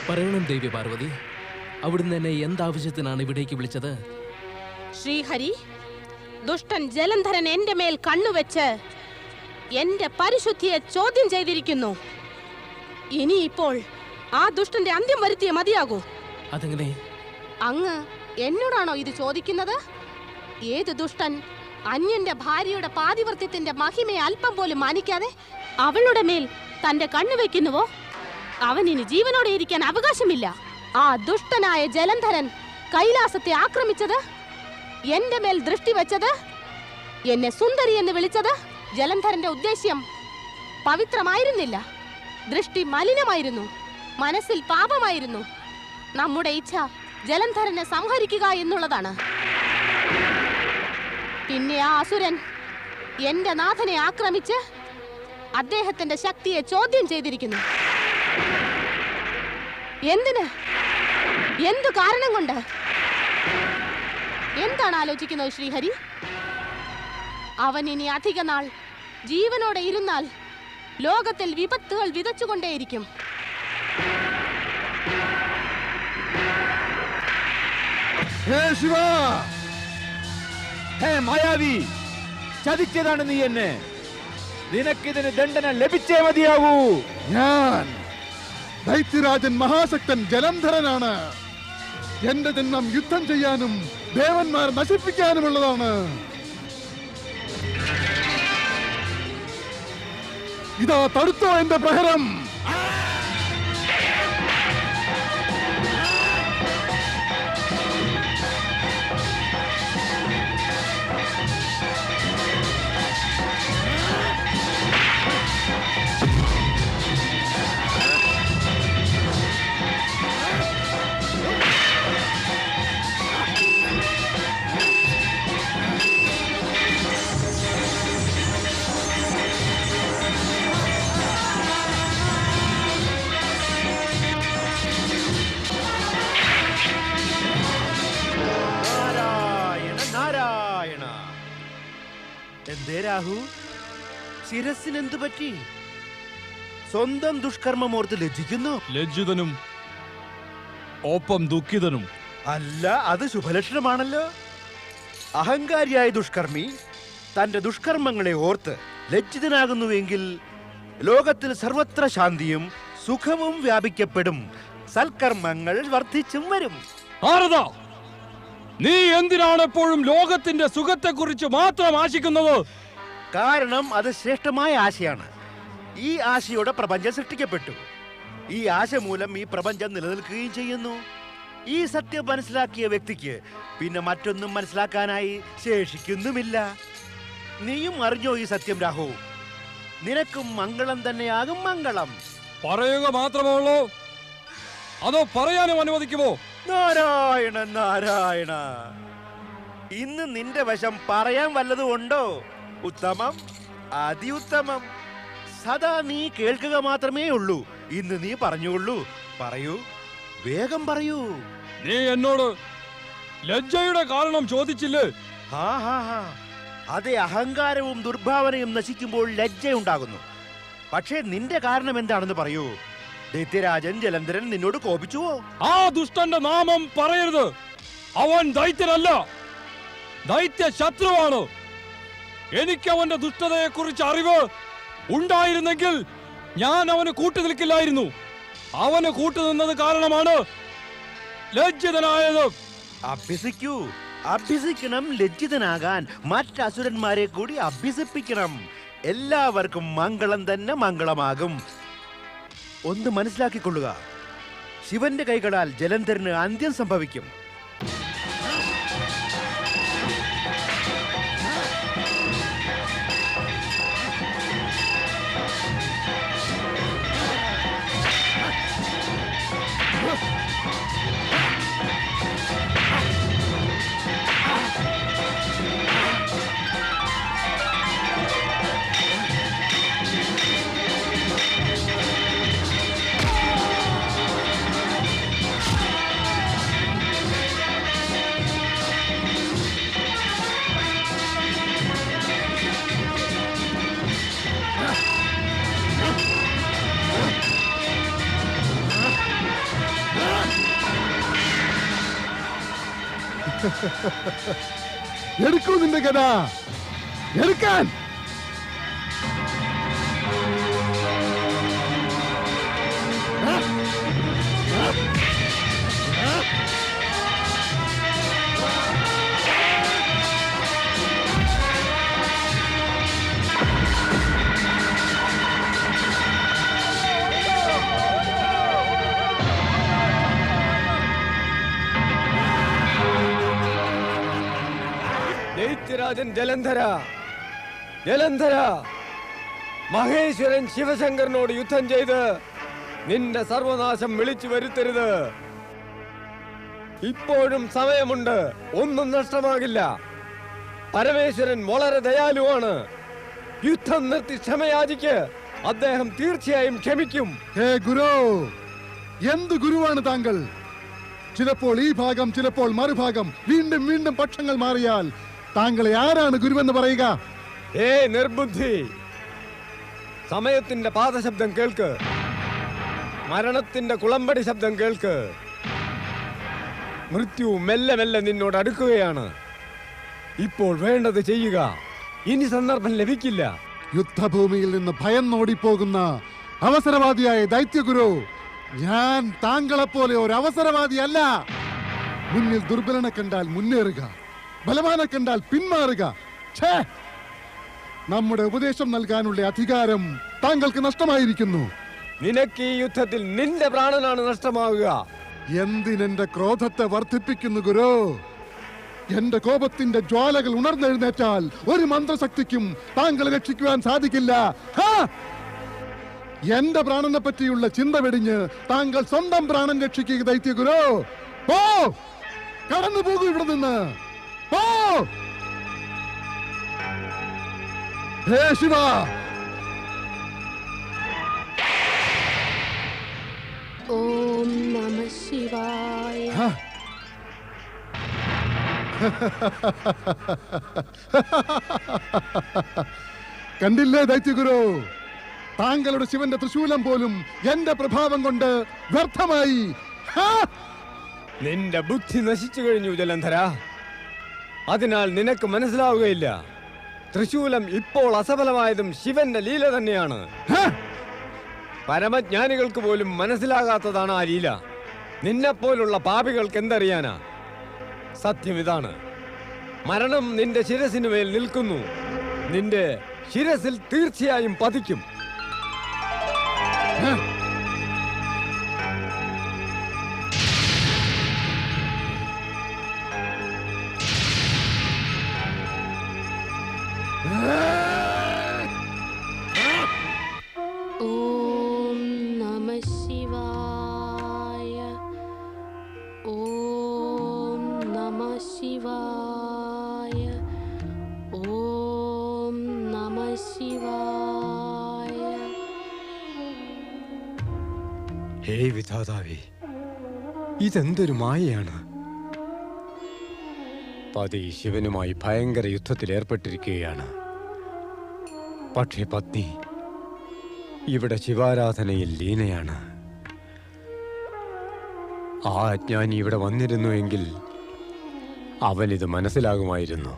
പറയണം ദേവി പാർവതി, അവിടുന്ന് എന്നെ എന്താവശ്യത്തിനാണ് ഇവിടേക്ക് വിളിച്ചത്? ശ്രീഹരി, ദുഷ്ടൻ ജലന്ധരൻ എന്റെ മേൽ കണ്ണുവെച്ച് എന്റെ പരിശുദ്ധിയെ ചോദ്യം ചെയ്തിരിക്കുന്നു. ഇനിയിപ്പോൾ ആ ദുഷ്ടന്റെ അന്ത്യം വരുത്തിയേ മതിയാകൂ. അതെങ്ങനെ? അങ്ങ് എന്നോടാണോ ഇത് ചോദിക്കുന്നത്? ഏത് ദുഷ്ടൻ അന്യന്റെ ഭാര്യയുടെ പാതിവൃത്യത്തിന്റെ മഹിമയെ അല്പം പോലും മാനിക്കാതെ അവളുടെ മേൽ തന്റെ കണ്ണുവെക്കുന്നുവോ, അവൻ ഇനി ജീവനോടെ ഇരിക്കാൻ അവകാശമില്ല. ആ ദുഷ്ടനായ ജലന്ധരൻ കൈലാസത്തെ ആക്രമിച്ചത്, എന്റെ മേൽ ദൃഷ്ടി വെച്ചത്, എന്നെ സുന്ദരി എന്ന് വിളിച്ചത് ജലന്ധരന്റെ ഉദ്ദേശ്യം പവിത്രമായിരുന്നില്ല. ദൃഷ്ടി മലിനമായിരുന്നു, മനസ്സിൽ പാപമായിരുന്നു. നമ്മുടെ ഇച്ഛ ജലന്ധരനെ സംഹരിക്കുക എന്നുള്ളതാണ്. പിന്നെ ആ അസുരൻ എന്റെ നാഥനെ ആക്രമിച്ച് അദ്ദേഹത്തിന്റെ ശക്തിയെ ചോദ്യം ചെയ്തിരിക്കുന്നു. എന്തിന്? എന്തു കാരണം കൊണ്ട്? എന്താണ് ആലോചിക്കുന്നത് ശ്രീഹരി? അവൻ ഇനി അധിക നാൾ ജീവനോടെ ഇരുന്നാൽ ലോകത്തിൽ വിപത്തുകൾ വിതച്ചുകൊണ്ടേയിരിക്കും. ഹേ ശിവ, ഹേ മായാവി, ചതിച്ചതാണ് നീ എന്നെ. നിനക്കിതിന് ദണ്ഡന ലഭിച്ചേ മതിയാവൂ. ഞാൻ ദൈത്യരാജൻ മഹാശക്തൻ ജലന്ധരനാണ്. എന്റെ ജന്മം യുദ്ധം ചെയ്യാനും ദേവന്മാർ നശിപ്പിക്കാനുമുള്ളതാണ്. ഇതാ തടുത്തോ എന്റെ പ്രഹരം. എന്തേ രാഹു, ശിരസിനെന്തു പറ്റി? സ്വന്തം ദുഷ്കർമ്മമോർത്ത് ലജ്ജിക്കുന്നു? ലജ്ജിതനും ഒപ്പം ദുഃഖിതനും. അല്ല, അത് ശുഭലക്ഷണമാണല്ലോ. അഹങ്കാരിയായ ദുഷ്കർമ്മി തന്റെ ദുഷ്കർമ്മങ്ങളെ ഓർത്ത് ലജ്ജിതനാകുന്നുവെങ്കിൽ ലോകത്തിൽ സർവത്ര ശാന്തിയും സുഖവും വ്യാപിക്കപ്പെടും, സൽക്കർമ്മങ്ങൾ വർദ്ധിച്ചും വരും. നാരദ, നീ എന്തിനാണ് എപ്പോഴും ലോകത്തിന്റെ സുഖത്തെക്കുറിച്ച് മാത്രം ആശിക്കുന്നത്? കാരണം അത് ശ്രേഷ്ഠമായ ആശയാണ്. ഈ ആശയോടെ പ്രപഞ്ചം സൃഷ്ടിക്കപ്പെട്ടു. ഈ ആശ മൂലം ഈ പ്രപഞ്ചം നിലനിൽക്കുകയും ചെയ്യുന്നു. ഈ സത്യം മനസ്സിലാക്കിയ വ്യക്തിക്ക് പിന്നെ മറ്റൊന്നും മനസ്സിലാക്കാനായി ശേഷിക്കുന്നുമില്ല. നീയും അറിഞ്ഞോ ഈ സത്യം രാഹു? നിനക്കും മംഗളം തന്നെയാകും മംഗളം. പറയുക മാത്രമേ ഉള്ളൂ, അതോ പറയാനും അനുവദിക്കുമോ? നാരായണ നാരായണ, ഇന്ന് നിന്റെ വശം പറയാൻ വല്ലതും ഉണ്ടോ? ഉത്തമം, അതിഉത്തമം. സദാ നീ കേൾക്കുക മാത്രമേ ഉള്ളൂ. ഇന്ന് നീ പറഞ്ഞുകൊള്ളൂ. പറയൂ, വേഗം പറയൂ. നീ എന്നോട് ലജ്ജയുടെ കാരണം ചോദിച്ചില്ലേ? അതെ, അഹങ്കാരവും ദുർഭാവനയും നശിക്കുമ്പോൾ ലജ്ജയുണ്ടാകുന്നു. പക്ഷേ നിന്റെ കാരണം എന്താണെന്ന് പറയൂ. ദൈത്യരാജൻ ജലന്ധരൻ നിന്നോട് കോപിച്ചുവോ? ആ ദുഷ്ടന്റെ നാമം പറയരുത്. അവൻ ദൈത്യനല്ല, ദൈത്യ ശത്രുവാണ്. എനിക്ക് അവന്റെ ദുഷ്ടതയെ കുറിച്ച് അറിവ് ഉണ്ടായിരുന്നെങ്കിൽ ഞാൻ അവന് കൂട്ടു നിൽക്കില്ലായിരുന്നു. അവന് കൂട്ടുനിന്നത് കാരണമാണ് ലജ്ജിതനായത്. അഭ്യസിക്കൂ, അഭ്യസിക്കണം ലജ്ജിതനാകാൻ. മറ്റസുരന്മാരെ കൂടി അഭ്യസിപ്പിക്കണം. എല്ലാവർക്കും മംഗളം തന്നെ മംഗളമാകും. ഒന്ന് മനസ്സിലാക്കിക്കൊള്ളുക, ശിവന്റെ കൈകളാൽ ജലന്ധരന് അന്ത്യം സംഭവിക്കും. എടുക്കൂ നിന്റെ ഗദ, എടുക്കാൻ. ദൈത്യരാജൻ ജലന്ധര, ജലന്ധര, മഹേശ്വരൻ ശിവശങ്കരനോട് യുദ്ധം ചെയ്ത് നിന്റെ സർവനാശം വിളിച്ചു വരുത്തരുത്. ഇപ്പോഴും സമയമുണ്ട്, ഒന്നും നഷ്ടമാകില്ല. പരമേശ്വരൻ വളരെ ദയാലുവാണ്. യുദ്ധം നിർത്തി ക്ഷമയാചിക്ക്, അദ്ദേഹം തീർച്ചയായും ക്ഷമിക്കും. ഹേ ഗുരു, എന്ത് ഗുരുവാണ് താങ്കൾ? ചിലപ്പോൾ ഈ ഭാഗം, ചിലപ്പോൾ മറുഭാഗം, വീണ്ടും വീണ്ടും പക്ഷങ്ങൾ മാറിയാൽ താങ്കളെ ആരാണ് ഗുരുവെന്ന് പറയുക? നിർബുദ്ധി, സമയത്തിന്റെ പാദശബ്ദം കേൾക്ക്, മരണത്തിന്റെ കുളമ്പടി ശബ്ദം കേൾക്ക്. മൃത്യു മെല്ലെ മെല്ലെ നിന്നോട് അടുക്കുകയാണ്. ഇപ്പോൾ വേണ്ടത് ചെയ്യുക, ഇനി സന്ദർഭം ലഭിക്കില്ല. യുദ്ധഭൂമിയിൽ നിന്ന് ഭയന്നോടിപ്പോകുന്ന അവസരവാദിയായ ദൈത്യഗുരു, ഞാൻ താങ്കളെപ്പോലെ ഒരു അവസരവാദിയല്ല. മുന്നിൽ ദുർബലനെ കണ്ടാൽ മുന്നേറുക, ബലവാനെ കണ്ടാൽ പിന്മാറുക. ഛേ, നമ്മുടെ ഉപദേശം നൽകാനുള്ള അധികാരം താങ്കൾക്ക് നഷ്ടമായിരിക്കുന്നു. നിനക്ക് ഈ യുദ്ധത്തിൽ നിന്റെ പ്രാണനാണ് നഷ്ടമാവുക. എന്തിനെന്റെ ക്രോധത്തെ വർദ്ധിപ്പിക്കുന്നു ഗുരു? എന്റെ കോപത്തിന്റെ ജ്വാലകൾ ഉണർന്നെഴുന്നേറ്റാൽ ഒരു മന്ത്രശക്തിക്കും താങ്കളെ രക്ഷിക്കുവാൻ സാധിക്കില്ല. എന്റെ പ്രാണനെ പറ്റിയുള്ള ചിന്ത വെടിഞ്ഞ് താങ്കൾ സ്വന്തം പ്രാണൻ രക്ഷിക്കുക ദൈത്യഗുരു. പോ, കടന്നു പോകൂ ഇവിടെ നിന്ന്. പോ. ഹേ ശിവ, ഓം നമഃ ശിവായ. കണ്ടില്ലേ ദൈത്യഗുരു, താങ്കളുടെ ശിവന്റെ തൃശൂലം പോലും എന്റെ പ്രഭാവം കൊണ്ട് വ്യർത്ഥമായി. നിന്റെ ബുദ്ധി നശിച്ചു കഴിഞ്ഞു ജലന്ധര. അതിനാൽ നിനക്ക് മനസ്സിലാവുകയില്ല, തൃശൂലം ഇപ്പോൾ അസഫലമായതും ശിവന്റെ ലീല തന്നെയാണ്. പരമജ്ഞാനികൾക്ക് പോലും മനസ്സിലാകാത്തതാണ് ആ ലീല. നിന്നെപ്പോലുള്ള പാപികൾക്ക് എന്തറിയാനാ? സത്യം ഇതാണ്, മരണം നിന്റെ ശിരസിന് മേൽ നിൽക്കുന്നു. നിന്റെ ശിരസിൽ തീർച്ചയായും പതിക്കും. ഓം നമഃ ശിവായ. ഓം നമഃ ശിവായ. ഓം നമഃ ശിവായ. ഹേ വിധാതാവേ, ഇതെന്തൊരു മായയാണ്. പതി ശിവനുമായി ഭയങ്കര യുദ്ധത്തിൽ ഏർപ്പെട്ടിരിക്കുകയാണ്. പക്ഷേ പത്നി ഇവിടെ ശിവാരാധനയിൽ ലീനയാണ്. ആ അജ്ഞാനി ഇവിടെ വന്നിരുന്നുവെങ്കിൽ അവനിത് മനസ്സിലാകുമായിരുന്നു.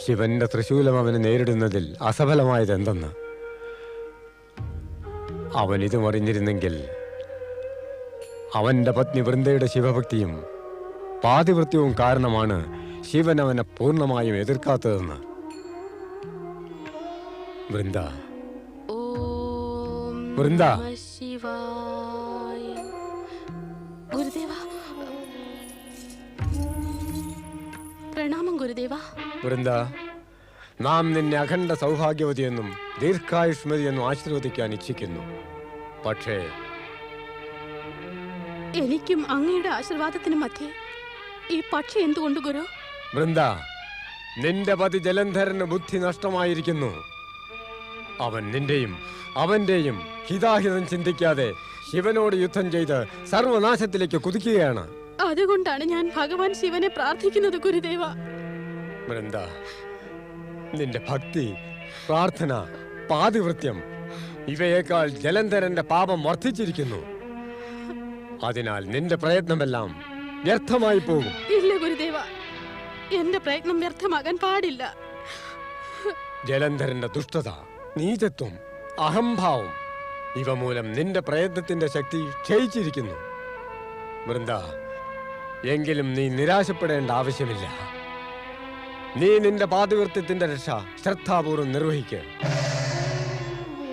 ശിവന്റെ തൃശൂലം അവനെ നേരിടുന്നതിൽ അസഫലമായതെന്തെന്ന് അവനിതും അറിഞ്ഞിരുന്നെങ്കിൽ അവന്റെ പത്നി വൃന്ദയുടെ ശിവഭക്തിയും പാതിവൃത്യവും കാരണമാണ് ശിവൻ അവനെ പൂർണ്ണമായും എതിർക്കാത്തതെന്ന്. വൃന്ദ, വൃന്ദ, ശിവായ. ഗുരുദേവ, പ്രണാമം ഗുരുദേവ. വൃന്ദ, നാം നിന്നെ അഖണ്ഡ സൗഭാഗ്യവതിയെന്നും ദീർഘായുഷ്മതിയെന്നും ആശീർവദിക്കാൻ ഇച്ഛിക്കുന്നു. പക്ഷേ എനിക്കും അങ്ങയുടെ ആശീർവാദത്തിന് മധ്യേ ഈ പക്ഷി എന്തുകൊണ്ട് ഗുരു? വൃന്ദ, നിന്റെ പതി ജലന്ധരന് ബുദ്ധി നഷ്ടമായിരിക്കുന്നു. അവൻ നിന്റെയും അവന്റെയും ഹിതാഹിതം ചിന്തിക്കാതെ ശിവനോട് യുദ്ധം ചെയ്ത് സർവനാശത്തിലേക്ക് കുതിക്കുകയാണ്. അതുകൊണ്ടാണ് ഞാൻ ഭഗവാൻ ശിവനെ പ്രാർത്ഥിക്കുന്നത് ഗുരുദേവ. വൃന്ദ, നിന്റെ ഭക്തി, പ്രാർത്ഥന, പാതിവൃത്യം ഇവയേക്കാൾ ജലന്ധരന്റെ പാപം വർദ്ധിച്ചിരിക്കുന്നു. അതിനാൽ നിന്റെ പ്രയത്നമെല്ലാം വ്യർത്ഥമായി പോകും. ഇല്ല എന്റെ പ്രയത്നം വ്യർത്ഥമാകാൻ പാടില്ല. ജലന്ധരന്റെ ദുഷ്ടത, നീചത്വം, അഹംഭാവം ഇവ മൂലം നിന്റെ പ്രയത്നത്തിന്റെ ശക്തി ക്ഷയിച്ചിരിക്കുന്നു. വൃന്ദ, എങ്കിലും നീ നിരാശപ്പെടേണ്ട ആവശ്യമില്ല. നീ നിന്റെ പാതിവൃത്യത്തിന്റെ രക്ഷ ശ്രദ്ധാപൂർവം നിർവഹിക്കുക.